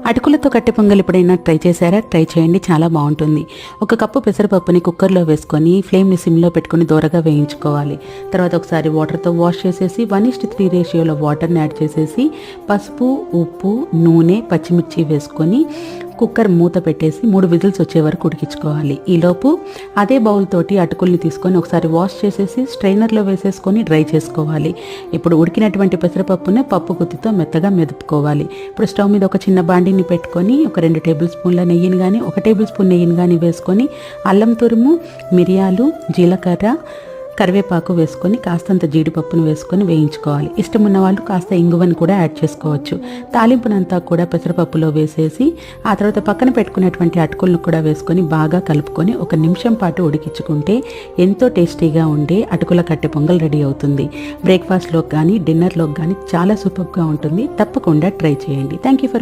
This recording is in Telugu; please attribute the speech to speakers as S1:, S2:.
S1: అటుకులతో కట్టె పొంగల్ ఎప్పుడైనా ట్రై చేశారా? ట్రై చేయండి, చాలా బాగుంటుంది. ఒక కప్పు పెసరపప్పుని కుక్కర్లో వేసుకొని ఫ్లేమ్ని సిమ్లో పెట్టుకొని దూరగా వేయించుకోవాలి. తర్వాత ఒకసారి వాటర్తో వాష్ చేసేసి 1:3 రేషియోలో వాటర్ని యాడ్ చేసేసి పసుపు, ఉప్పు, నూనె, పచ్చిమిర్చి వేసుకొని కుక్కర్ మూత పెట్టేసి 3 విజిల్స్ వచ్చే వరకు ఉడికించుకోవాలి. ఈలోపు అదే బౌల్ తోటి అటుకుల్ని తీసుకొని ఒకసారి వాష్ చేసేసి స్ట్రైనర్లో వేసేసుకొని డ్రై చేసుకోవాలి. ఇప్పుడు ఉడికినటువంటి పెసరపప్పుని పప్పు గుత్తితో మెత్తగా మెదుపుకోవాలి. ఇప్పుడు స్టవ్ మీద ఒక చిన్న బాండిని పెట్టుకొని ఒక 2 టేబుల్ స్పూన్ల నెయ్యిని కానీ 1 టేబుల్ స్పూన్ నెయ్యిని కానీ వేసుకొని అల్లం తురుము, మిరియాలు, జీలకర్ర, కరివేపాకు వేసుకొని కాస్తంత జీడిపప్పును వేసుకొని వేయించుకోవాలి. ఇష్టం ఉన్న వాళ్ళు కాస్త ఇంగువని కూడా యాడ్ చేసుకోవచ్చు. తాలింపునంతా కూడా పెసరపప్పులో వేసేసి ఆ తర్వాత పక్కన పెట్టుకున్నటువంటి అటుకులను కూడా వేసుకొని బాగా కలుపుకొని 1 నిమిషం పాటు ఉడికించుకుంటే ఎంతో టేస్టీగా ఉండే అటుకుల కట్టె పొంగల్ రెడీ అవుతుంది. బ్రేక్ఫాస్ట్లోకి కానీ డిన్నర్లోకి కానీ చాలా సూపర్గా ఉంటుంది. తప్పకుండా ట్రై చేయండి. Thank you for